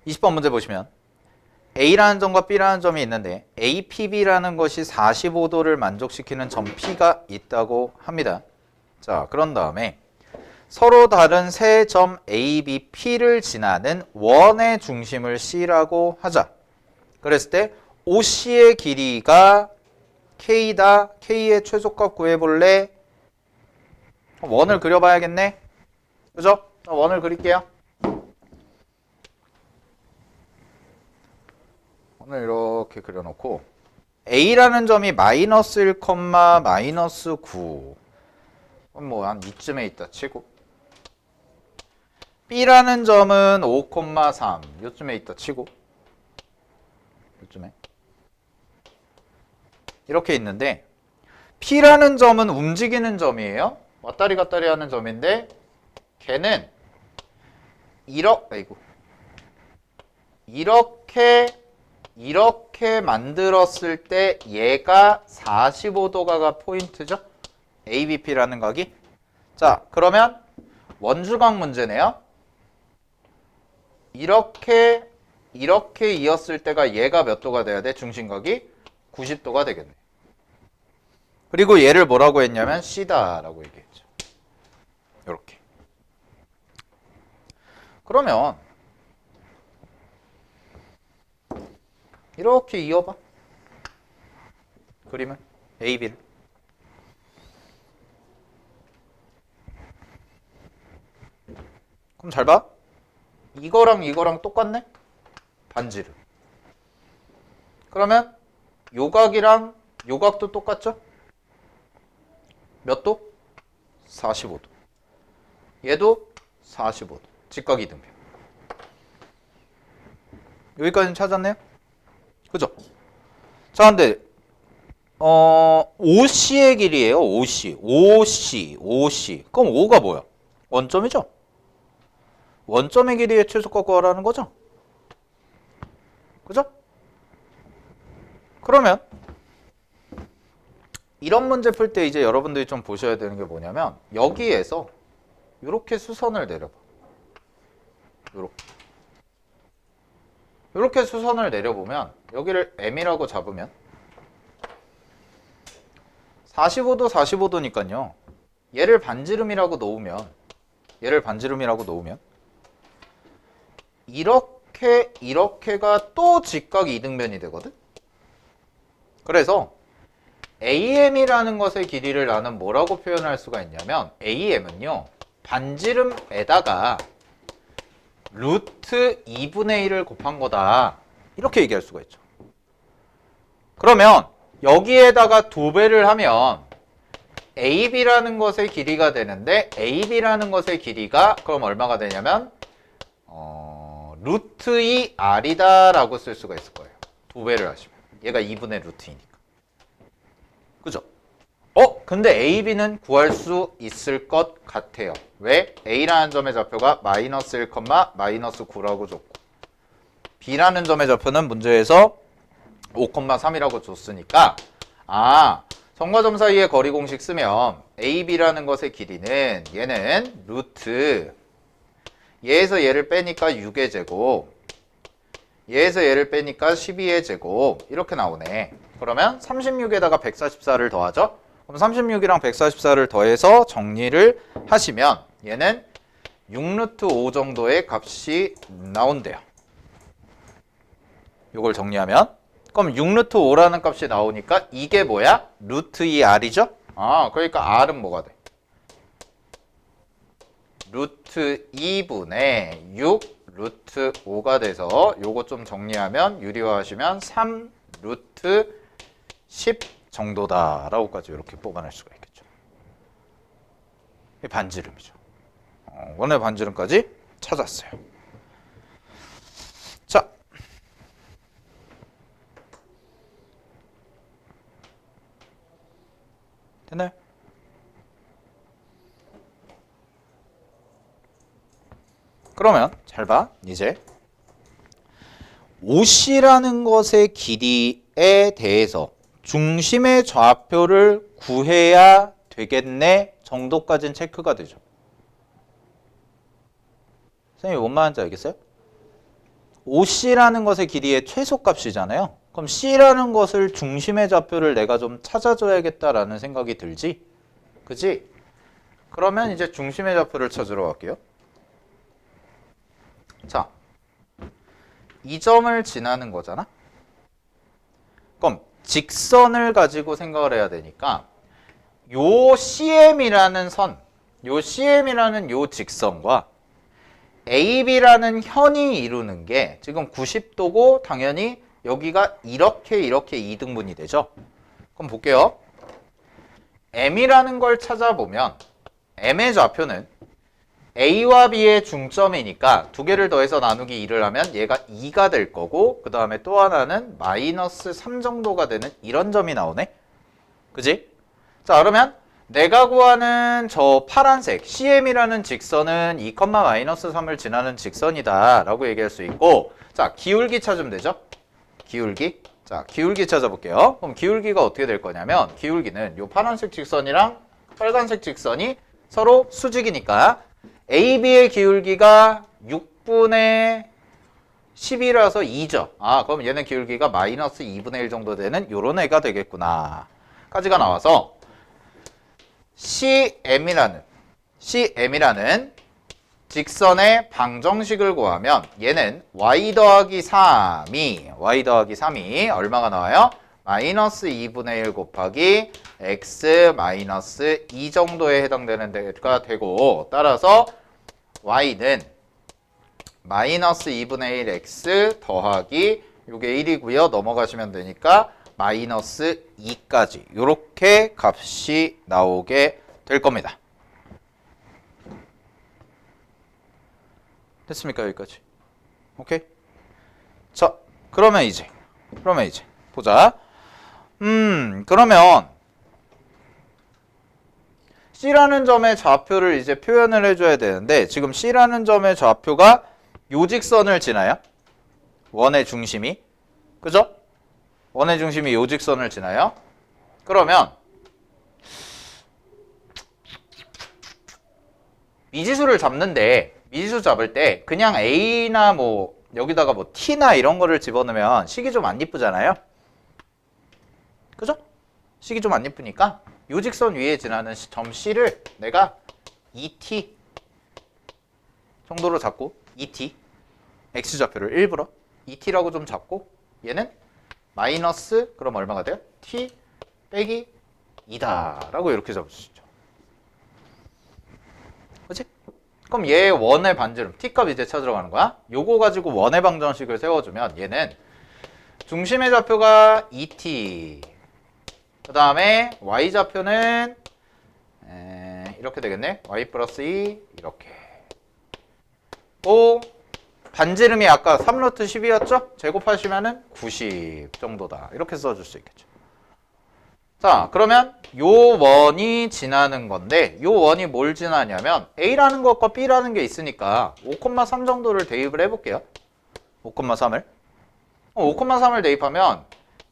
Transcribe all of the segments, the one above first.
20번 문제 보시면 A라는 점과 B라는 점이 있는데 APB라는 것이 45도를 만족시키는 점 P가 있다고 합니다. 자, 그런 다음에 서로 다른 세 점 A, B, P를 지나는 원의 중심을 C라고 하자. 그랬을 때 OC의 길이가 K다. K의 최소값 구해볼래? 원을 그려봐야겠네. 그죠? 원을 그릴게요. 원을 이렇게 그려놓고 A라는 점이 마이너스 1, 마이너스 9. 뭐 한 이쯤에 있다 치고 B라는 점은 5,3 요쯤에 있다 치고 요쯤에 이렇게 있는데 P라는 점은 움직이는 점이에요. 왔다리 갔다리 하는 점인데 걔는 이렇게 만들었을 때 얘가 45도가 포인트죠. ABP라는 각이. 자, 그러면 원주각 문제네요. 이렇게 이었을 때가 얘가 몇 도가 돼야 돼? 중심각이 90도가 되겠네. 그리고 얘를 뭐라고 했냐면 C다라고 얘기했죠. 이렇게. 그러면 이렇게 이어봐. 그림을 AB를. 그럼 잘 봐. 이거랑 똑같네? 반지름. 그러면 요각이랑 요각도 똑같죠? 몇 도? 45도. 얘도 45도. 직각 이등변. 여기까지는 찾았네요? 그죠? 자, 근데 OC의 길이에요. OC. 그럼 O가 뭐야? 원점이죠? 원점의 길이의 최소값 구하라는 거죠? 그죠? 그러면 이런 문제 풀 때 이제 여러분들이 좀 보셔야 되는 게 뭐냐면 여기에서 이렇게 수선을 내려봐. 이렇게 수선을 내려보면 여기를 M이라고 잡으면 45도니까요. 얘를 반지름이라고 놓으면 이렇게가 또 직각 이등변이 되거든. 그래서 AM이라는 것의 길이를 나는 뭐라고 표현할 수가 있냐면 AM은요. 반지름에다가 루트 2분의 1을 곱한 거다. 이렇게 얘기할 수가 있죠. 그러면 여기에다가 2배를 하면 AB라는 것의 길이가 되는데 AB라는 것의 길이가 그럼 얼마가 되냐면 루트 2R이다 라고 쓸 수가 있을 거예요. 2배를 하시면. 얘가 2분의 루트 2니까. 그죠? 근데 AB는 구할 수 있을 것 같아요. 왜? A라는 점의 좌표가 마이너스 1, 마이너스 9라고 줬고 B라는 점의 좌표는 문제에서 5,3이라고 줬으니까 점과 점 사이의 거리 공식 쓰면 AB라는 것의 길이는 얘는 루트 얘에서 얘를 빼니까 6의 제곱 얘에서 얘를 빼니까 12의 제곱 이렇게 나오네. 그러면 36에다가 144를 더하죠. 그럼 36이랑 144를 더해서 정리를 하시면 얘는 6루트 5 정도의 값이 나온대요. 이걸 정리하면 그럼 6루트 5라는 값이 나오니까 이게 뭐야? 루트 2R이죠? 그러니까 R은 뭐가 돼? 루트 2분의 6 루트 5가 돼서 요거 좀 정리하면 유리화하시면 3 루트 10 정도다 라고까지 이렇게 뽑아낼 수가 있겠죠. 이게 반지름이죠. 원의 반지름까지 찾았어요. 자, 됐나요? 그러면 잘 봐. 이제 OC라는 것의 길이에 대해서 중심의 좌표를 구해야 되겠네 정도까지는 체크가 되죠. 선생님이 뭔 말인지 알겠어요? OC라는 것의 길이의 최소값이잖아요. 그럼 C라는 것을 중심의 좌표를 내가 좀 찾아줘야겠다라는 생각이 들지? 그지? 그러면 이제 중심의 좌표를 찾으러 갈게요. 자, 이 점을 지나는 거잖아? 그럼 직선을 가지고 생각을 해야 되니까 요 CM이라는 선, 요 CM이라는 요 직선과 AB라는 현이 이루는 게 지금 90도고 당연히 여기가 이렇게 2등분이 되죠. 그럼 볼게요. M이라는 걸 찾아보면 M의 좌표는 A와 B의 중점이니까 두 개를 더해서 나누기 2를 하면 얘가 2가 될 거고 그 다음에 또 하나는 마이너스 3 정도가 되는 이런 점이 나오네. 그지? 자, 그러면 내가 구하는 저 파란색 CM이라는 직선은 2, 마이너스 3을 지나는 직선이다 라고 얘기할 수 있고, 자, 기울기 찾으면 되죠. 기울기. 자, 기울기 찾아볼게요. 그럼 기울기가 어떻게 될 거냐면 기울기는 요 파란색 직선이랑 빨간색 직선이 서로 수직이니까 AB의 기울기가 6분의 10이라서 2죠. 아, 그럼 얘는 기울기가 마이너스 2분의 1 정도 되는 요런 애가 되겠구나 까지가 나와서 CM이라는 직선의 방정식을 구하면 얘는 y 더하기 3이 얼마가 나와요? 마이너스 2분의 1 곱하기 x 마이너스 2 정도에 해당되는 데가 되고, 따라서 y는 마이너스 2분의 1 x 더하기 요게 1이고요. 넘어가시면 되니까 마이너스 2까지 이렇게 값이 나오게 될 겁니다. 됐습니까? 여기까지. 오케이? 자, 그러면 이제 보자. 그러면 C라는 점의 좌표를 이제 표현을 해줘야 되는데 지금 C라는 점의 좌표가 요 직선을 지나요. 원의 중심이. 그죠? 원의 중심이 요 직선을 지나요. 그러면 미지수를 잡는데 미지수 잡을 때 그냥 A나 뭐 여기다가 뭐 T나 이런 거를 집어넣으면 식이 좀 안 이쁘잖아요. 그죠? 식이 좀 안 이쁘니까 요 직선 위에 지나는 점 C를 내가 2t 정도로 잡고 2t x좌표를 일부러 2t라고 좀 잡고 얘는 마이너스 그럼 얼마가 돼요? t 빼기 2다 라고 이렇게 잡을 수 있죠. 그치? 그럼 얘의 원의 반지름 t값 이제 찾으러 가는 거야. 요거 가지고 원의 방정식을 세워주면 얘는 중심의 좌표가 2t 그 다음에 y좌표는 이렇게 되겠네. y 플러스 2 이렇게 또 반지름이 아까 3루트 12였죠? 제곱하시면은 90 정도다. 이렇게 써줄 수 있겠죠. 자, 그러면 요 원이 지나는 건데 요 원이 뭘 지나냐면 A라는 것과 B라는 게 있으니까 5,3 정도를 대입을 해볼게요. 5,3을 5,3을 대입하면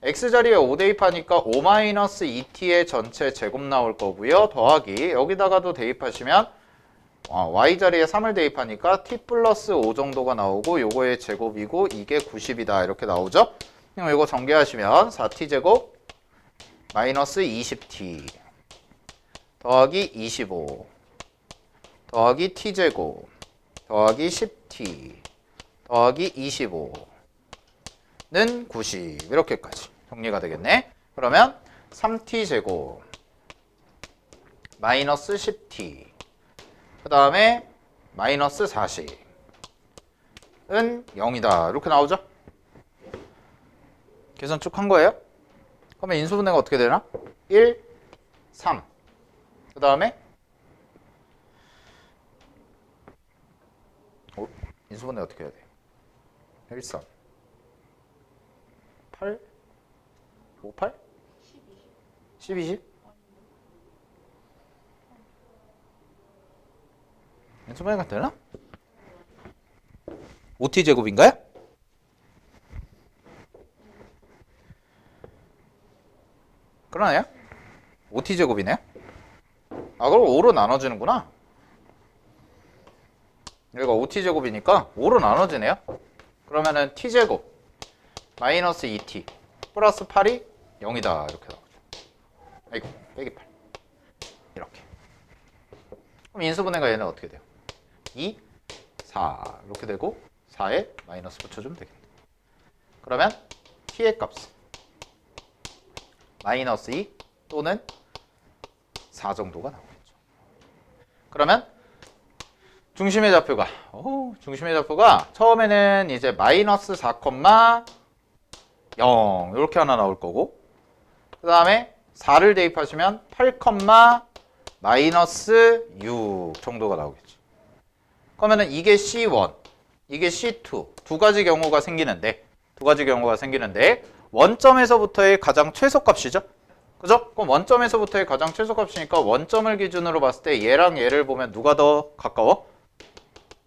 X자리에 5 대입하니까 5-2t의 전체 제곱 나올 거고요. 더하기 여기다가도 대입하시면 Y자리에 3을 대입하니까 t 플러스 5 정도가 나오고 요거의 제곱이고 이게 90이다 이렇게 나오죠. 그럼 이거 전개하시면 4t 제곱 마이너스 20t 더하기 25 더하기 t 제곱 더하기 10t 더하기 25는 90 이렇게까지 정리가 되겠네. 그러면 3t 제곱 마이너스 10t 그 다음에 마이너스 40은 0이다 이렇게 나오죠. 계산 쭉 한 거예요. 그러면 인수분해가 어떻게 되나? 1, 3 그 다음에 인수분해 어떻게 해야 돼? 1, 3 8 5, 8 10, 20 인수분해가 되나? 5t 제곱인가요? 그러네요. 5t 제곱이네요. 아, 그럼 5로 나눠지는구나. 여기가 5t 제곱이니까 5로 나눠지네요. 그러면은 t제곱 마이너스 2t 플러스 8이 0이다 이렇게 나오죠. 아이고 빼기 8 이렇게. 그럼 인수분해가 얘는 어떻게 돼요? 2, 4 이렇게 되고 4에 마이너스 붙여주면 되겠네. 그러면 t의 값은 마이너스 2 또는 4 정도가 나오겠죠. 그러면 중심의 좌표가 처음에는 이제 마이너스 4,0 이렇게 하나 나올 거고, 그 다음에 4를 대입하시면 8, 마이너스 6 정도가 나오겠죠. 그러면은 이게 C1, 이게 C2 두 가지 경우가 생기는데 원점에서부터의 가장 최소값이죠. 그죠? 그럼 원점에서부터의 가장 최소값이니까 원점을 기준으로 봤을 때 얘랑 얘를 보면 누가 더 가까워?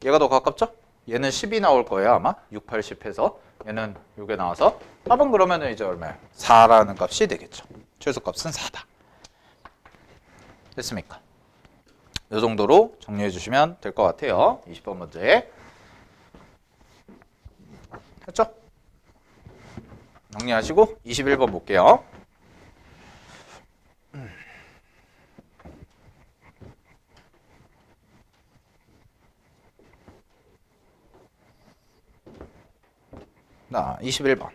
얘가 더 가깝죠? 얘는 10이 나올 거예요 아마. 6, 8, 10 해서 얘는 이게 나와서 답은 그러면은 이제 얼마야? 4라는 값이 되겠죠. 최소값은 4다. 됐습니까? 이 정도로 정리해 주시면 될 것 같아요. 20번 문제. 됐죠? 정리하시고 21번 볼게요. 자, 21번.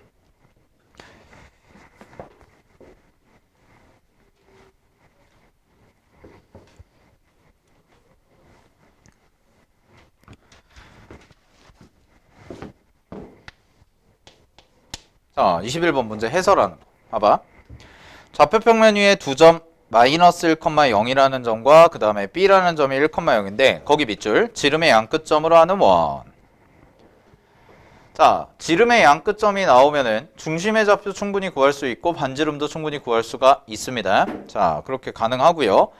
자, 21번 문제 해설하는 거. 봐봐. 좌표평면 위에 두 점 마이너스 1,0이라는 점과 그 다음에 B라는 점이 1,0인데 거기 밑줄 지름의 양끝점으로 하는 원. 자, 지름의 양끝점이 나오면은 중심의 좌표 충분히 구할 수 있고 반지름도 충분히 구할 수가 있습니다. 자, 그렇게 가능하고요.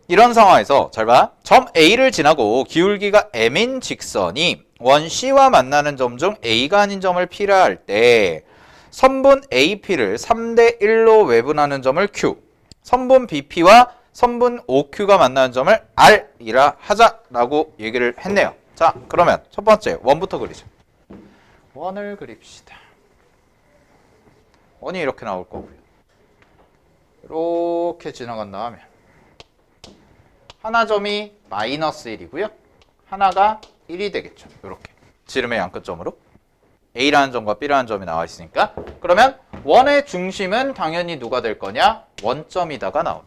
이런 상황에서 잘 봐. 점 A를 지나고 기울기가 M인 직선이 원 C와 만나는 점 중 A가 아닌 점을 P라 할 때 선분 AP를 3대 1로 외분하는 점을 Q, 선분 BP와 선분 OQ가 만나는 점을 R이라 하자라고 얘기를 했네요. 자, 그러면 첫 번째 원부터 그리죠. 원을 그립시다. 원이 이렇게 나올 거고요. 이렇게 지나간 다음에 하나 점이 마이너스 1이고요. 하나가 1이 되겠죠. 이렇게 지름의 양끝점으로 A라는 점과 B라는 점이 나와 있으니까 그러면 원의 중심은 당연히 누가 될 거냐? 원점이다가 나오네.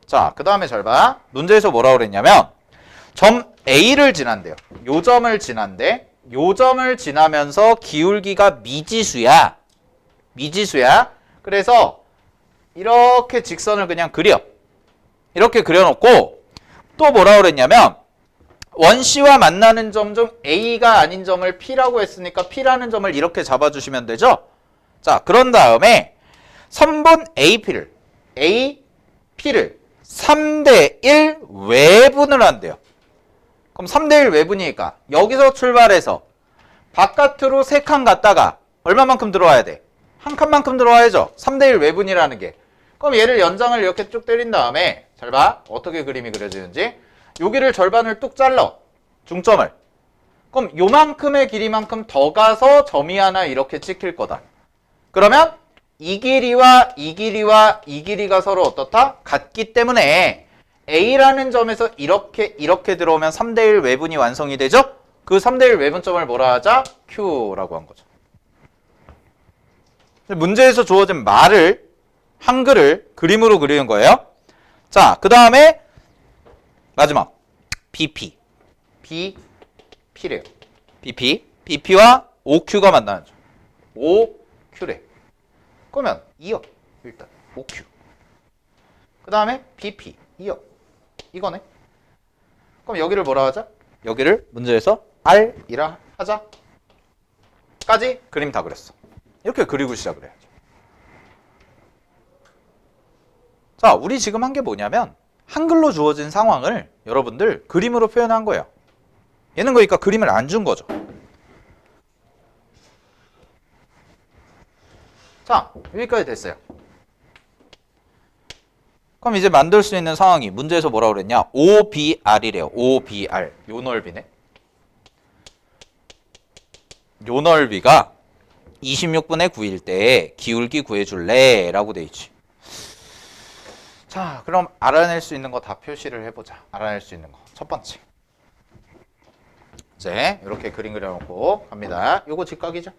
자, 그 다음에 잘 봐. 문제에서 뭐라고 그랬냐면 점 A를 지난대요. 요 점을 지난데 요 점을 지나면서 기울기가 미지수야. 그래서 이렇게 직선을 그냥 그려. 이렇게 그려놓고 또 뭐라고 그랬냐면 원C와 만나는 점 중 A가 아닌 점을 P라고 했으니까 P라는 점을 이렇게 잡아주시면 되죠. 자, 그런 다음에 선분 AP를 3대 1 외분을 한대요. 그럼 3대 1 외분이니까 여기서 출발해서 바깥으로 3칸 갔다가 얼마만큼 들어와야 돼? 한 칸만큼 들어와야죠. 3대 1 외분이라는 게. 그럼 얘를 연장을 이렇게 쭉 때린 다음에 잘 봐. 어떻게 그림이 그려지는지. 여기를 절반을 뚝 잘라. 중점을. 그럼 요만큼의 길이만큼 더 가서 점이 하나 이렇게 찍힐 거다. 그러면 이 길이와 이 길이와 이 길이가 서로 어떻다? 같기 때문에 A라는 점에서 이렇게 들어오면 3대 1 외분이 완성이 되죠? 그 3대 1 외분점을 뭐라 하자? Q라고 한 거죠. 문제에서 주어진 말을 한글을 그림으로 그리는 거예요. 자, 그 다음에 마지막 BP래요. BP와 OQ가 만나는 점. OQ래. 그러면 2역 일단 OQ. 그 다음에 BP 2역. 이거네. 그럼 여기를 뭐라 하자? 여기를 문제에서 R이라 하자. 까지 그림 다 그렸어. 이렇게 그리고 시작을 해야죠. 자, 우리 지금 한 게 뭐냐면 한글로 주어진 상황을 여러분들 그림으로 표현한 거예요. 얘는 그러니까 그림을 안 준 거죠. 자, 여기까지 됐어요. 그럼 이제 만들 수 있는 상황이 문제에서 뭐라고 그랬냐? OBR이래요. OBR. 요 넓이네. 요 넓이가 26분의 9일 때 기울기 구해줄래? 라고 돼 있지. 자, 그럼 알아낼 수 있는 거 다 표시를 해보자. 알아낼 수 있는 거. 첫 번째. 이제 이렇게 그림 그려놓고 갑니다. 요거 직각이죠?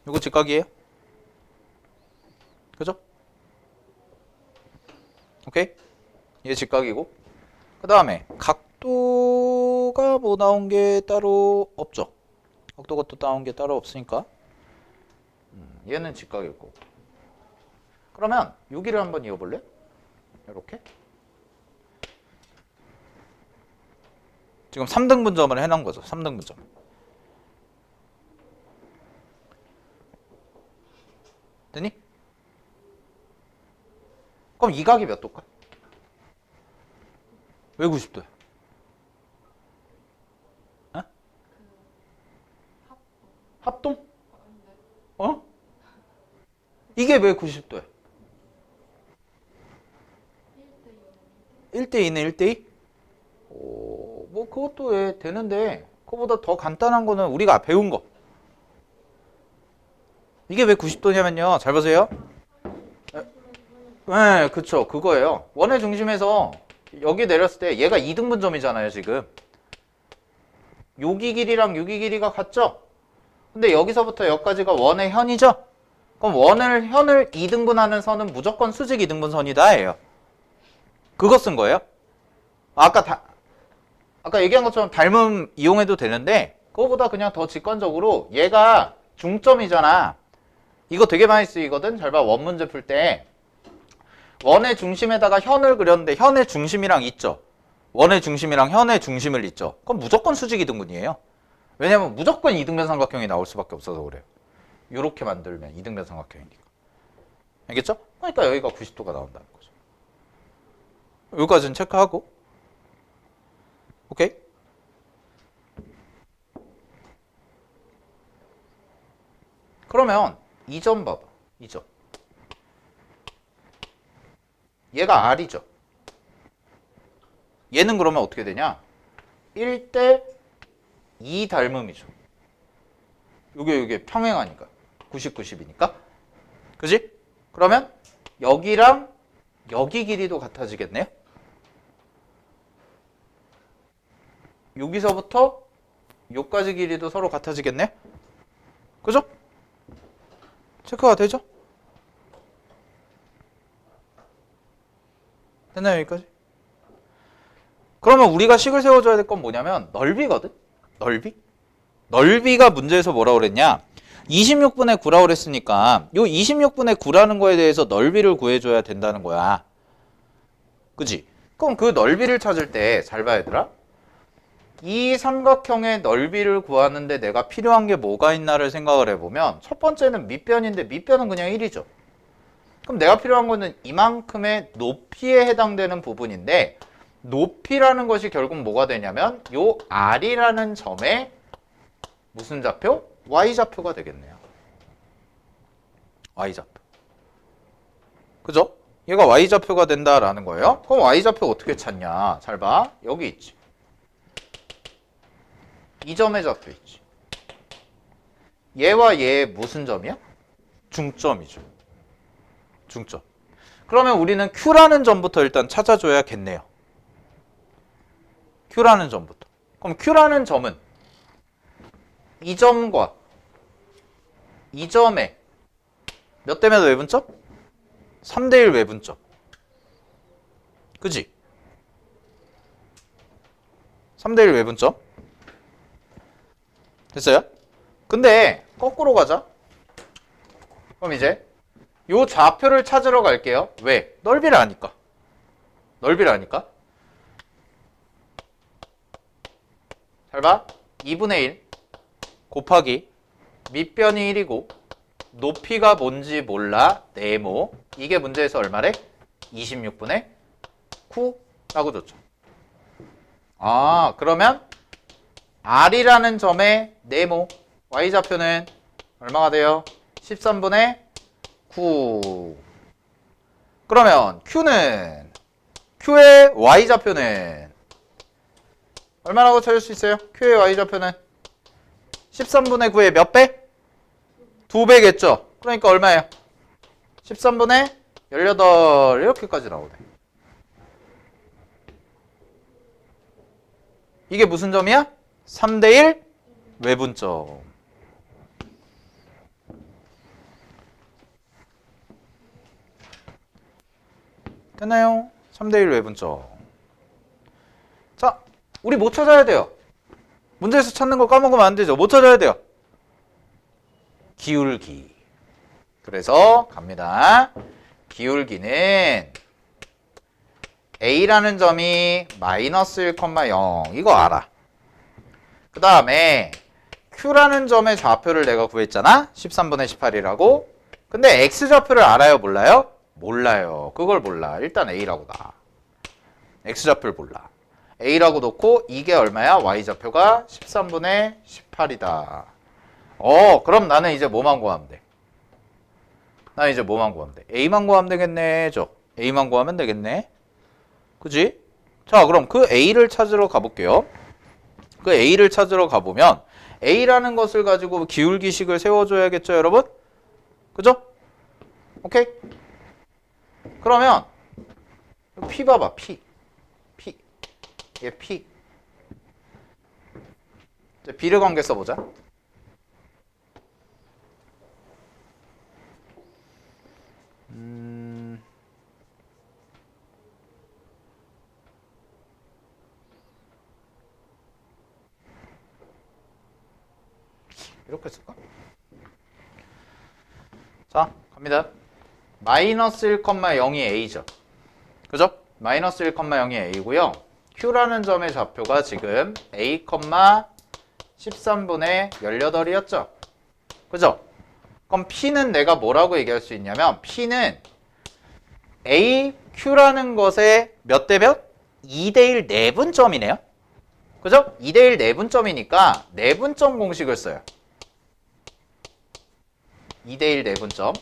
요거 직각이에요? 그죠? 오케이? 얘 직각이고 그 다음에 각도가 뭐 나온 게 따로 없죠? 각도가 또 나온 게 따로 없으니까 얘는 직각일 거고 그러면 여기를 한번 이어볼래? 이렇게 지금 3등분점을 해놓은 거죠. 3등분점. 되니? 그럼 이 각이 몇 도일까? 왜 90도야? 어? 합동? 어? 이게 왜 90도야? 1대2는 1대2? 오, 뭐 그것도 왜 되는데 그거보다 더 간단한 거는 우리가 배운 거. 이게 왜 90도냐면요. 잘 보세요. 네, 그쵸. 그거예요. 원의 중심에서 여기 내렸을 때 얘가 2등분점이잖아요, 지금. 여기 길이랑 여기 길이가 같죠? 근데 여기서부터 여기까지가 원의 현이죠? 그럼 현을 2등분하는 선은 무조건 수직 2등분 선이다예요. 그거 쓴 거예요. 아까 얘기한 것처럼 닮음 이용해도 되는데 그거보다 그냥 더 직관적으로 얘가 중점이잖아. 이거 되게 많이 쓰이거든. 잘 봐. 원 문제 풀 때 원의 중심에다가 현을 그렸는데 현의 중심이랑 있죠. 원의 중심이랑 현의 중심을 있죠. 그럼 무조건 수직 이등분이에요. 왜냐면 무조건 이등변 삼각형이 나올 수밖에 없어서 그래요. 이렇게 만들면 이등변 삼각형이니까. 알겠죠? 그러니까 여기가 90도가 나온다는 거죠. 여기까지는 체크하고. 오케이? 그러면 이 점 봐봐. 이 점. 얘가 R이죠. 얘는 그러면 어떻게 되냐? 1대 2 닮음이죠. 요게 평행하니까. 90, 90이니까. 그지? 그러면 여기랑 여기 길이도 같아지겠네요? 여기서부터 요까지 길이도 서로 같아지겠네요? 그죠? 체크가 되죠? 됐나요, 여기까지? 그러면 우리가 식을 세워줘야 될 건 뭐냐면 넓이거든? 넓이? 넓이가 문제에서 뭐라고 그랬냐? 26분의 9라고 그랬으니까 요 26분의 9라는 거에 대해서 넓이를 구해줘야 된다는 거야. 그지? 그럼 그 넓이를 찾을 때 잘 봐야 얘들아. 이 삼각형의 넓이를 구하는데 내가 필요한 게 뭐가 있나를 생각을 해보면 첫 번째는 밑변인데 밑변은 그냥 1이죠. 그럼 내가 필요한 거는 이만큼의 높이에 해당되는 부분인데 높이라는 것이 결국 뭐가 되냐면 요 R이라는 점의 무슨 좌표? Y좌표가 되겠네요. Y좌표. 그죠? 얘가 Y좌표가 된다라는 거예요. 그럼 Y좌표 어떻게 찾냐? 잘 봐. 여기 있지. 이 점의 좌표 있지. 얘와 얘의 무슨 점이야? 중점이죠. 중점. 그러면 우리는 Q라는 점부터 일단 찾아줘야겠네요. Q라는 점부터. 그럼 Q라는 점은 이 점과 이 점의 몇 대 몇 외분점? 3대1 외분점. 그지? 3대1 외분점. 됐어요? 근데 거꾸로 가자. 그럼 이제 요 좌표를 찾으러 갈게요. 왜? 넓이를 아니까. 넓이를 아니까. 잘 봐. 2분의 1 곱하기 밑변이 1이고 높이가 뭔지 몰라. 네모. 이게 문제에서 얼마래? 26분의 9라고 줬죠. 아, 그러면 R이라는 점의 네모 Y좌표는 얼마가 돼요? 13분의 9. 그러면 Q의 Y좌표는 얼마라고 찾을 수 있어요? Q의 Y좌표는 13분의 9의 몇 배? 2배겠죠? 그러니까 얼마예요? 13분의 18 이렇게까지 나오네. 이게 무슨 점이야? 3대1 외분점. 됐나요? 3대1 외분점. 자, 우리 뭐 찾아야 돼요? 문제에서 찾는 거 까먹으면 안 되죠. 뭐 찾아야 돼요? 기울기. 그래서 갑니다. 기울기는 A라는 점이 마이너스 1,0 이거 알아. 그 다음에 Q라는 점의 좌표를 내가 구했잖아. 13분의 18이라고. 근데 X좌표를 알아요? 몰라요? 몰라요. 그걸 몰라. 일단 A라고 놔. X좌표를 몰라. A라고 놓고 이게 얼마야? Y좌표가 13분의 18이다. 그럼 나는 이제 뭐만 구하면 돼? 나는 이제 뭐만 구하면 돼? A만 구하면 되겠네. A만 구하면 되겠네. 그지? 자, 그럼 그 A를 찾으러 가볼게요. 그 A를 찾으러 가보면 A라는 것을 가지고 기울기식을 세워줘야겠죠, 여러분? 그죠? 오케이? 그러면 P 봐봐, P. 얘 P. 이제 비례 관계 써보자. 이렇게 쓸까? 자, 갑니다. 마이너스 1,0이 A죠. 그죠? 마이너스 1,0이 A고요. Q라는 점의 좌표가 지금 A, 13분의 18이었죠. 그죠? 그럼 P는 내가 뭐라고 얘기할 수 있냐면 P는 A, Q라는 것의 몇 대 몇? 2대1 내분점이네요. 그죠? 2대1 내분점이니까 내분점 공식을 써요. 2대1 내분점.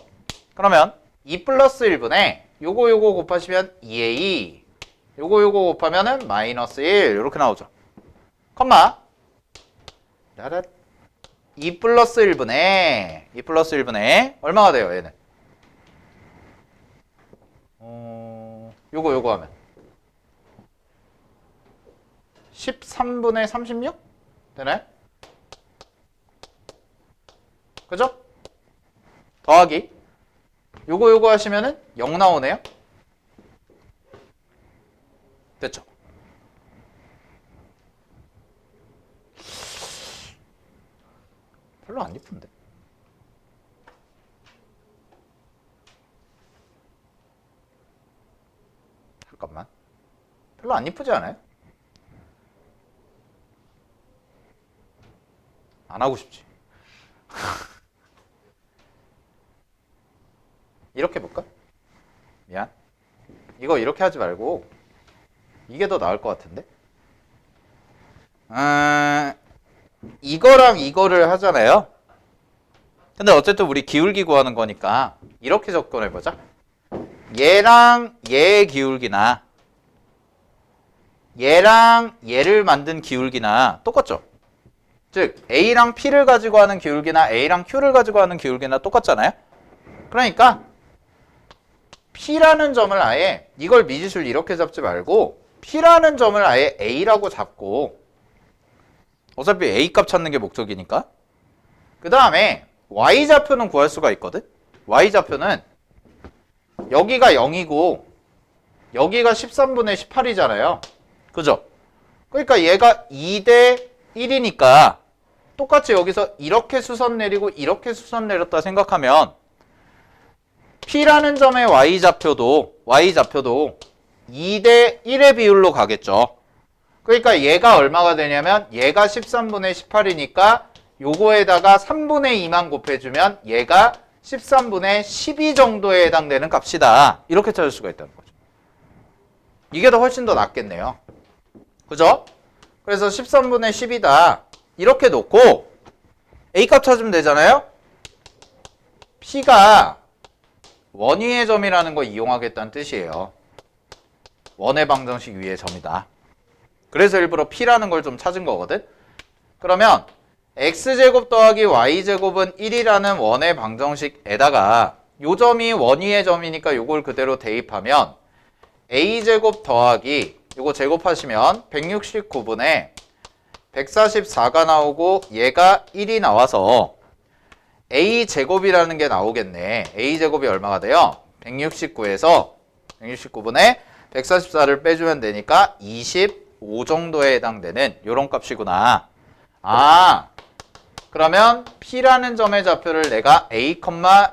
그러면 2 플러스 1분의 요거 곱하시면 2A 요거 곱하면은 마이너스 1 이렇게 나오죠. 컴마 2 플러스 1분의 얼마가 돼요 얘는? 요거 하면 13분의 36? 되나요? 그죠? 더하기 요거 하시면은 0 나오네요. 됐죠? 별로 안 이쁜데. 잠깐만. 별로 안 이쁘지 않아요? 안 하고 싶지. 이렇게 볼까? 미안. 이거 이렇게 하지 말고 이게 더 나을 것 같은데? 이거랑 이거를 하잖아요. 근데 어쨌든 우리 기울기 구하는 거니까 이렇게 접근해보자. 얘랑 얘의 기울기나 얘랑 얘를 만든 기울기나 똑같죠? 즉 A랑 P를 가지고 하는 기울기나 A랑 Q를 가지고 하는 기울기나 똑같잖아요? 그러니까 P라는 점을 아예 이걸 미지수를 이렇게 잡지 말고 P라는 점을 아예 A라고 잡고 어차피 A값 찾는 게 목적이니까 그 다음에 Y좌표는 구할 수가 있거든? Y좌표는 여기가 0이고 여기가 13분의 18이잖아요. 그죠? 그러니까 얘가 2대 1이니까 똑같이 여기서 이렇게 수선 내리고 이렇게 수선 내렸다 생각하면 P라는 점의 Y좌표도 2대 1의 비율로 가겠죠. 그러니까 얘가 얼마가 되냐면 얘가 13분의 18이니까 요거에다가 3분의 2만 곱해주면 얘가 13분의 12 정도에 해당되는 값이다. 이렇게 찾을 수가 있다는 거죠. 이게 더 훨씬 더 낫겠네요. 그죠? 그래서 13분의 10이다. 이렇게 놓고 A값 찾으면 되잖아요. P가 원위의 점이라는 거 이용하겠다는 뜻이에요. 원의 방정식 위의 점이다. 그래서 일부러 P라는 걸 좀 찾은 거거든. 그러면 x제곱 더하기 y제곱은 1이라는 원의 방정식에다가 요 점이 원위의 점이니까 요걸 그대로 대입하면 a제곱 더하기 요거 제곱하시면 169분의 144가 나오고 얘가 1이 나와서 a제곱이라는 게 나오겠네. a제곱이 얼마가 돼요? 169에서 169분의 144를 빼주면 되니까 25 정도에 해당되는 요런 값이구나. 아, 그러면 P라는 점의 좌표를 내가 A,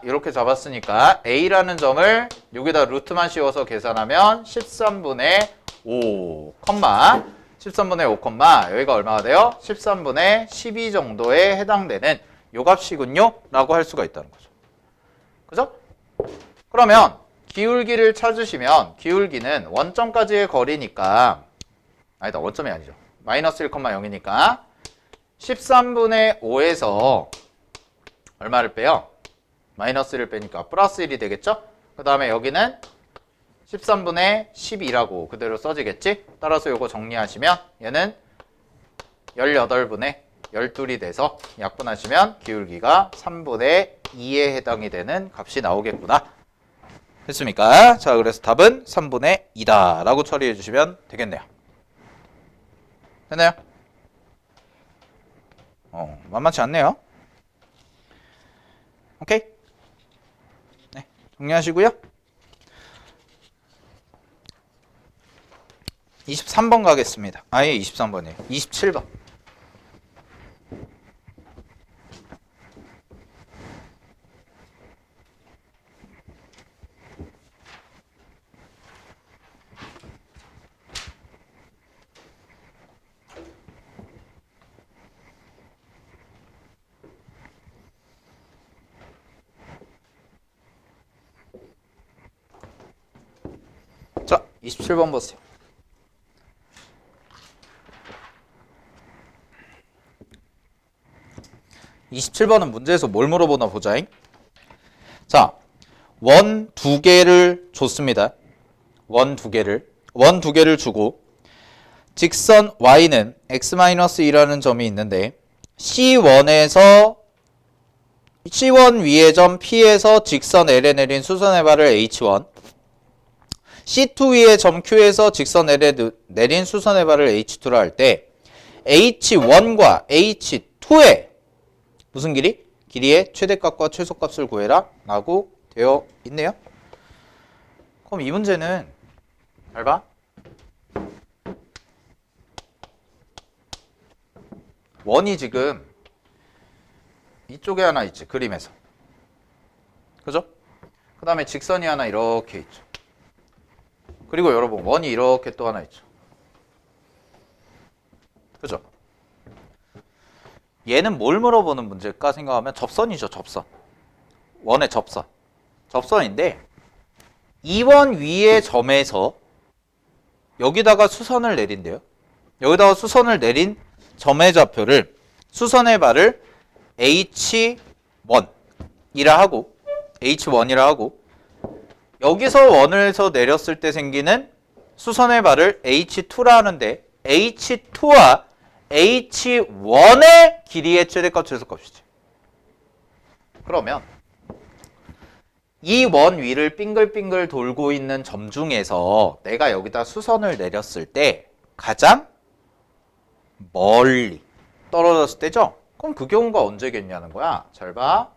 이렇게 잡았으니까 A라는 점을 여기다 루트만 씌워서 계산하면 13분의 5, 13분의 5, 여기가 얼마가 돼요? 13분의 12 정도에 해당되는 요 값이군요 라고 할 수가 있다는 거죠. 그죠? 그러면 기울기를 찾으시면 기울기는 원점까지의 거리니까 아니다, 원점이 아니죠. 마이너스 1,0이니까 13분의 5에서 얼마를 빼요? 마이너스를 빼니까 플러스 1이 되겠죠? 그 다음에 여기는 13분의 12라고 그대로 써지겠지? 따라서 이거 정리하시면 얘는 18분의 12이 돼서 약분하시면 기울기가 3분의 2에 해당이 되는 값이 나오겠구나. 됐습니까? 자, 그래서 답은 3분의 2다 라고 처리해 주시면 되겠네요. 됐나요? 만만치 않네요. 오케이? 네, 정리하시고요. 23번 가겠습니다. 아예 23번이에요. 27번. 자, 27번 보세요. (27번은) 문제에서 뭘 물어보나 보자잉. 자, 원 두 개를 줬습니다. 원 두 개를 주고 직선 y는 x-2라는 점이 있는데 C1에서 C1 위의 점 P에서 직선 L에 내린 수선의 발을 H1, C2 위의 점 Q에서 직선 L에 내린 수선의 발을 H2라 할 때 H1과 H2의 무슨 길이? 길이의 최대값과 최소값을 구해라 라고 되어 있네요. 그럼 이 문제는 잘 봐. 원이 지금 이쪽에 하나 있지, 그림에서. 그죠? 그 다음에 직선이 하나 이렇게 있죠. 그리고 여러분 원이 이렇게 또 하나 있죠. 그죠? 얘는 뭘 물어보는 문제일까 생각하면 접선이죠. 접선. 원의 접선. 접선인데 이 원 위의 점에서 여기다가 수선을 내린대요. 여기다가 수선을 내린 점의 좌표를 수선의 발을 H1이라 하고 여기서 원에서 내렸을 때 생기는 수선의 발을 H2라 하는데 H2와 H1의 길이의 최대값 최소값이지. 그러면 이 원 위를 빙글빙글 돌고 있는 점 중에서 내가 여기다 수선을 내렸을 때 가장 멀리 떨어졌을 때죠? 그럼 그 경우가 언제겠냐는 거야. 잘 봐.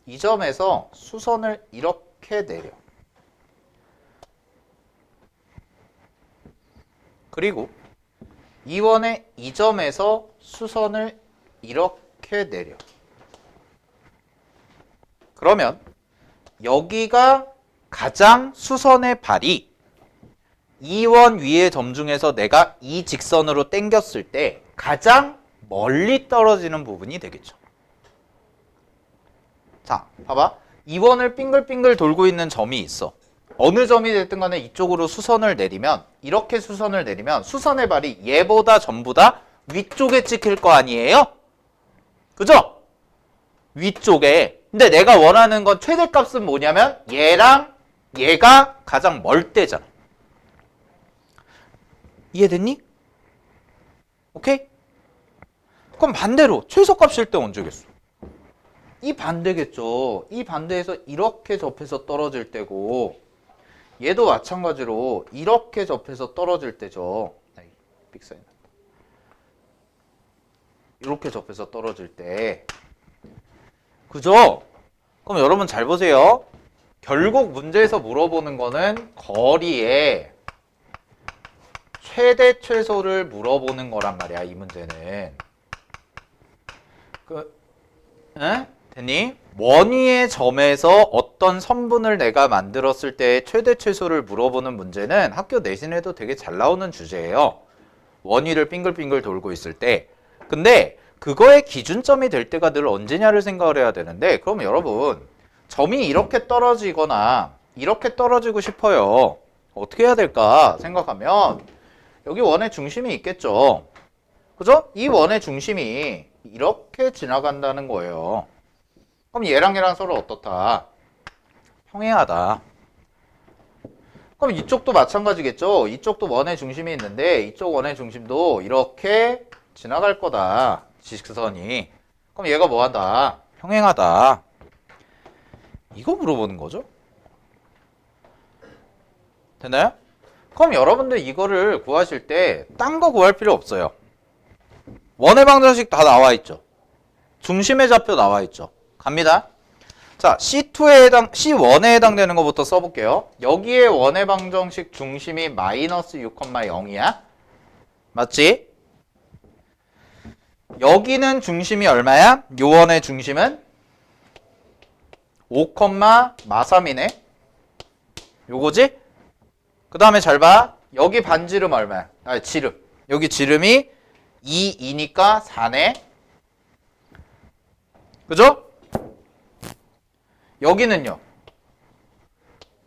이 점에서 수선을 이렇게 내려. 그리고 이 원의 이 점에서 수선을 이렇게 내려. 그러면 여기가 가장 수선의 발이 이 원 위의 점 중에서 내가 이 직선으로 당겼을 때 가장 멀리 떨어지는 부분이 되겠죠. 자, 봐봐. 이 원을 빙글빙글 돌고 있는 점이 있어. 어느 점이 됐든 간에 이쪽으로 수선을 내리면, 이렇게 수선을 내리면 수선의 발이 얘보다 전부 다 위쪽에 찍힐 거 아니에요? 그죠? 위쪽에. 근데 내가 원하는 건 최대값은 뭐냐면 얘랑 얘가 가장 멀 때잖아. 이해됐니? 오케이? 그럼 반대로 최소값일 때 언제겠어? 이 반대겠죠. 이 반대에서 이렇게 접해서 떨어질 때고 얘도 마찬가지로 이렇게 접해서 떨어질 때죠. 빅사인 이렇게 접해서 떨어질 때 그죠? 그럼 여러분 잘 보세요. 결국 문제에서 물어보는 거는 거리의 최대 최소를 물어보는 거란 말이야. 이 문제는 됐니? 원위의 점에서 어떤 선분을 내가 만들었을 때 최대 최소를 물어보는 문제는 학교 내신에도 되게 잘 나오는 주제예요. 원위를 빙글빙글 돌고 있을 때. 근데 그거의 기준점이 될 때가 늘 언제냐를 생각을 해야 되는데, 그럼 여러분 점이 이렇게 떨어지거나 이렇게 떨어지고 싶어요. 어떻게 해야 될까 생각하면 여기 원의 중심이 있겠죠. 그죠? 이 원의 중심이 이렇게 지나간다는 거예요. 그럼 얘랑 얘랑 서로 어떻다? 평행하다. 그럼 이쪽도 마찬가지겠죠. 이쪽도 원의 중심이 있는데 이쪽 원의 중심도 이렇게 지나갈 거다. 직선이. 그럼 얘가 뭐한다? 평행하다. 이거 물어보는 거죠. 됐나요? 그럼 여러분들 이거를 구하실 때 딴 거 구할 필요 없어요. 원의 방정식 다 나와 있죠. 중심의 좌표 나와 있죠. 갑니다. 자, C1에 해당되는 것부터 써볼게요. 여기에 원의 방정식 중심이 마이너스 6,0이야. 맞지? 여기는 중심이 얼마야? 요 원의 중심은 5,3이네. 요거지? 그 다음에 잘 봐. 여기 반지름 얼마야? 지름. 여기 지름이 2니까 4네. 그죠? 여기는요.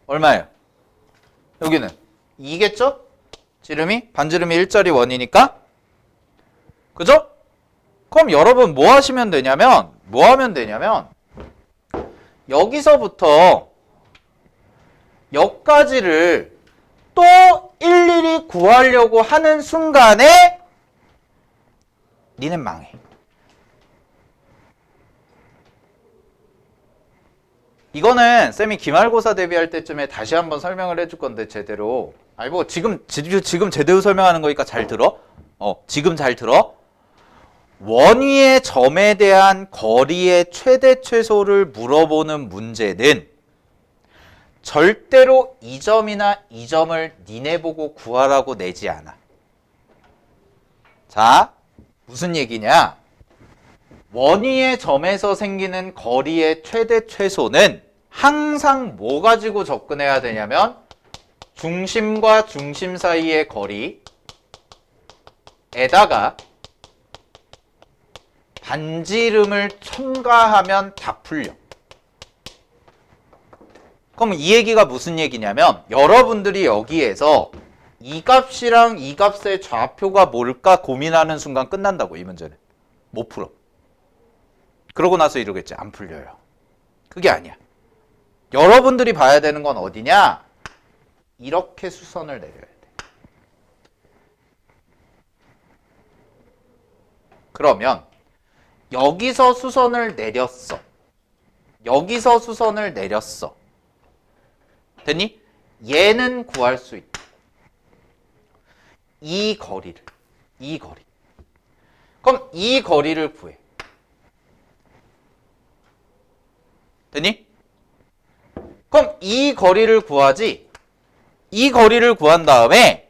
얼마예요? 여기는 2겠죠? 지름이? 반지름이 1짜리 원이니까. 그죠? 그럼 여러분 뭐 하시면 되냐면, 여기서부터 여기까지를 또 일일이 구하려고 하는 순간에 니는 망해. 이거는 쌤이 기말고사 대비할 때쯤에 다시 한번 설명을 해줄 건데 제대로. 아니 뭐 지금 제대로 설명하는 거니까 잘 들어. 지금 잘 들어. 원위의 점에 대한 거리의 최대 최소를 물어보는 문제는 절대로 이 점이나 이 점을 니네 보고 구하라고 내지 않아. 자, 무슨 얘기냐? 원위의 점에서 생기는 거리의 최대 최소는 항상 뭐 가지고 접근해야 되냐면 중심과 중심 사이의 거리에다가 반지름을 첨가하면 다 풀려. 그럼 이 얘기가 무슨 얘기냐면 여러분들이 여기에서 이 값이랑 이 값의 좌표가 뭘까 고민하는 순간 끝난다고. 이 문제는 못 풀어. 그러고 나서 이러겠지. 안 풀려요. 그게 아니야. 여러분들이 봐야 되는 건 어디냐? 이렇게 수선을 내려야 돼. 그러면 여기서 수선을 내렸어. 여기서 수선을 내렸어. 됐니? 얘는 구할 수 있다. 이 거리. 그럼 이 거리를 구해. 됐니? 그럼 이 거리를 구하지. 이 거리를 구한 다음에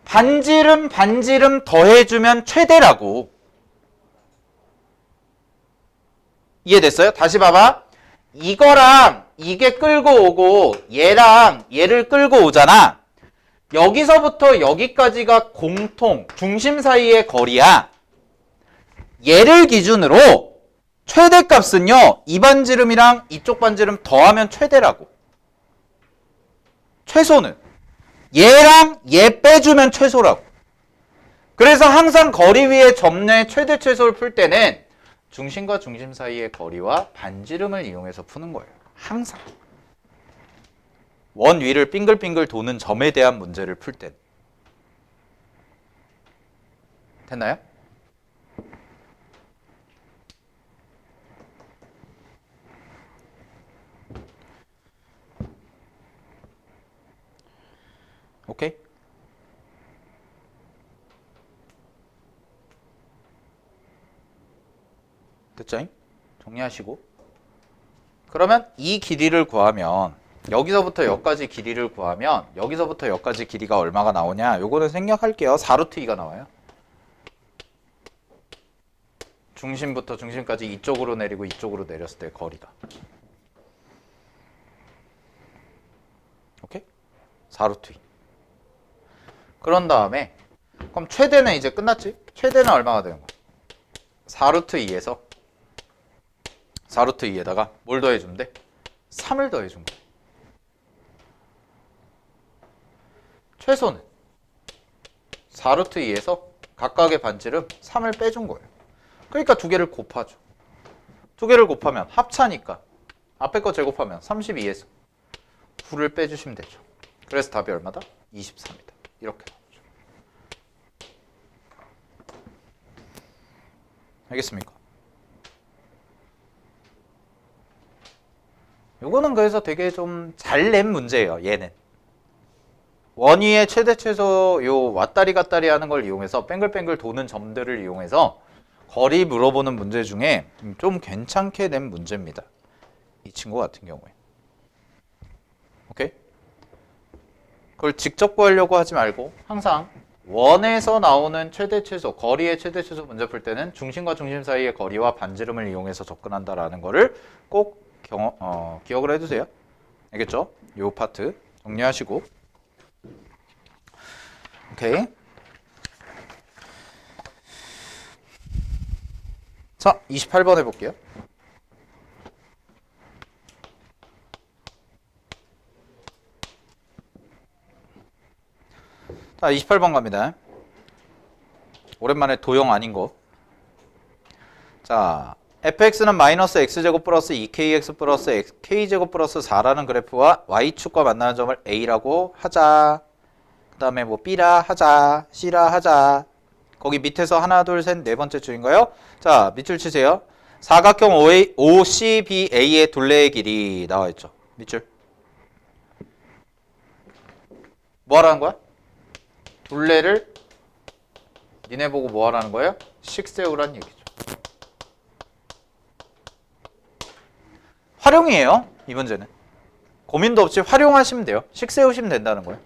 반지름 더해주면 최대라고. 이해됐어요? 다시 봐봐. 이거랑 이게 끌고 오고 얘랑 얘를 끌고 오잖아. 여기서부터 여기까지가 공통 중심 사이의 거리야. 얘를 기준으로 최대값은요. 이 반지름이랑 이쪽 반지름 더하면 최대라고. 최소는 얘랑 얘 빼주면 최소라고. 그래서 항상 거리 위에 점 내 최대 최소를 풀 때는 중심과 중심 사이의 거리와 반지름을 이용해서 푸는 거예요. 항상. 원 위를 빙글빙글 도는 점에 대한 문제를 풀 때. 됐나요? 오케이? 됐죠? 정리하시고. 그러면 이 길이를 구하면 여기서부터 여기까지 길이를 구하면 여기서부터 여기까지 길이가 얼마가 나오냐? 요거는 생략할게요. 4루트 2가 나와요. 중심부터 중심까지 이쪽으로 내리고 이쪽으로 내렸을 때 거리가. 오케이? 4루트 2. 그런 다음에 그럼 최대는 이제 끝났지? 최대는 얼마가 되는 거야? 4루트 2에서 4루트 2에다가 뭘 더해주면 돼? 3을 더해준 거야. 최소는 4루트 2에서 각각의 반지름 3을 빼준 거예요. 그러니까 두 개를 곱하죠. 두 개를 곱하면 합차니까 앞에 거 제곱하면 32에서 9를 빼주시면 되죠. 그래서 답이 얼마다? 24입니다. 이렇게 나오죠. 알겠습니까? 요거는 그래서 되게 좀 잘 낸 문제예요. 얘는 원위의 최대 최소 요 왔다리 갔다리 하는 걸 이용해서 뱅글뱅글 도는 점들을 이용해서 거리 물어보는 문제 중에 좀 괜찮게 낸 문제입니다. 이 친구 같은 경우에. 오케이? 그걸 직접 구하려고 하지 말고 항상 원에서 나오는 최대 최소, 거리의 최대 최소 문제 풀 때는 중심과 중심 사이의 거리와 반지름을 이용해서 접근한다라는 거를 꼭 기억을 해두세요. 알겠죠? 요 파트 정리하시고. 오케이. 자, 28번 해볼게요. 자, 28번 갑니다. 오랜만에 도형 아닌 거. 자, fx는 마이너스 x제곱 플러스 2kx 플러스 k제곱 플러스 4라는 그래프와 y축과 만나는 점을 a라고 하자. 그 다음에 뭐 b라 하자, c라 하자. 거기 밑에서 하나, 둘, 셋, 네 번째 줄인가요? 자, 밑줄 치세요. 사각형 OCBA의 둘레의 길이 나와있죠. 밑줄. 뭐 하라는 거야? 둘레를 니네 보고 뭐 하라는 거예요? 식 세우라는 얘기죠. 활용이에요. 이 문제는. 고민도 없이 활용하시면 돼요. 식 세우시면 된다는 거예요.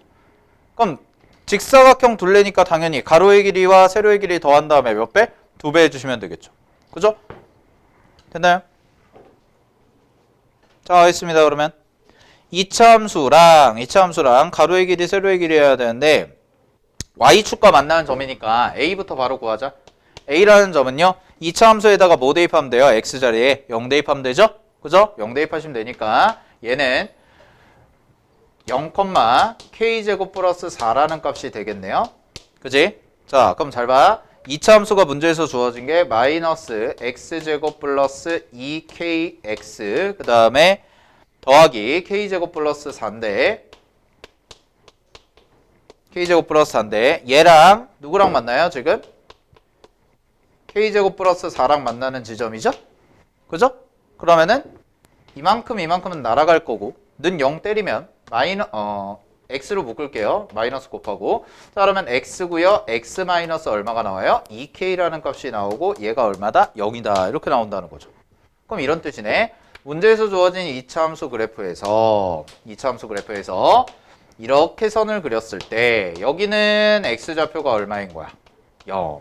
그럼 직사각형 둘레니까 당연히 가로의 길이와 세로의 길이 더한 다음에 몇 배? 2배 해주시면 되겠죠. 그죠? 됐나요? 자, 알겠습니다. 그러면 2차 함수랑 가로의 길이, 세로의 길이 해야 되는데 y축과 만나는 점이니까 a부터 바로 구하자. a라는 점은요. 2차 함수에다가 뭐 대입하면 돼요? x자리에 0 대입하면 되죠? 그죠? 0 대입하시면 되니까 얘는 0,k제곱 플러스 4라는 값이 되겠네요. 그지? 자, 그럼 잘 봐. 2차 함수가 문제에서 주어진 게 마이너스 x제곱 플러스 2kx 그 다음에 더하기 k제곱 플러스 4인데 k제곱 플러스 4인데 얘랑 누구랑 만나요 지금? k제곱 플러스 4랑 만나는 지점이죠? 그죠? 그러면은 이만큼은 날아갈 거고 는 0 때리면 x로 묶을게요. 마이너스 곱하고. 자, 그러면 x고요. x 마이너스 얼마가 나와요? 2k라는 값이 나오고 얘가 얼마다? 0이다. 이렇게 나온다는 거죠. 그럼 이런 뜻이네. 문제에서 주어진 2차 함수 그래프에서 이렇게 선을 그렸을 때 여기는 x좌표가 얼마인 거야? 0.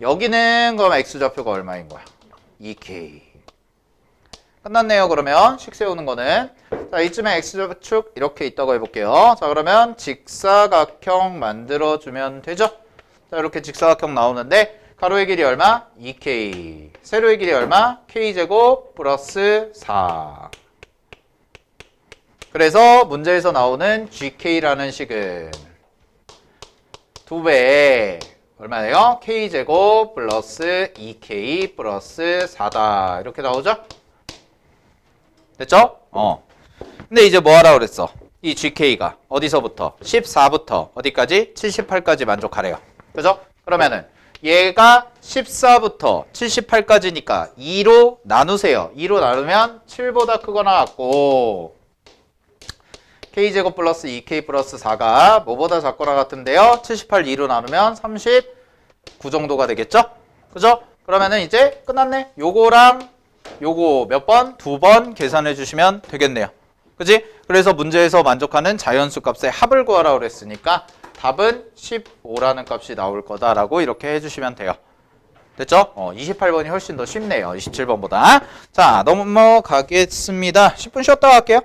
여기는 그럼 x좌표가 얼마인 거야? 2k. 끝났네요. 그러면 식 세우는 거는 자, 이쯤에 x축 이렇게 있다고 해볼게요. 자, 그러면 직사각형 만들어주면 되죠? 자, 이렇게 직사각형 나오는데 가로의 길이 얼마? 2k. 세로의 길이 얼마? k제곱 플러스 4. 그래서 문제에서 나오는 gk라는 식은 2배 얼마예요? k제곱 플러스 2k 플러스 4다. 이렇게 나오죠? 됐죠? 근데 이제 뭐 하라고 그랬어? 이 GK가 어디서부터? 14부터 어디까지? 78까지 만족하래요. 그죠? 그러면은 얘가 14부터 78까지니까 2로 나누세요. 2로 나누면 7보다 크거나 같고 k제곱 플러스 2k 플러스 4가 뭐보다 작거나 같은데요. 78 2로 나누면 39 정도가 되겠죠? 그죠? 그러면은 이제 끝났네. 요거랑 요거 몇 번? 2번 계산해 주시면 되겠네요. 그지? 그래서 문제에서 만족하는 자연수 값의 합을 구하라고 그랬으니까 답은 15라는 값이 나올 거다라고 이렇게 해주시면 돼요. 됐죠? 28번이 훨씬 더 쉽네요. 27번보다. 자, 넘어가겠습니다. 10분 쉬었다 갈게요.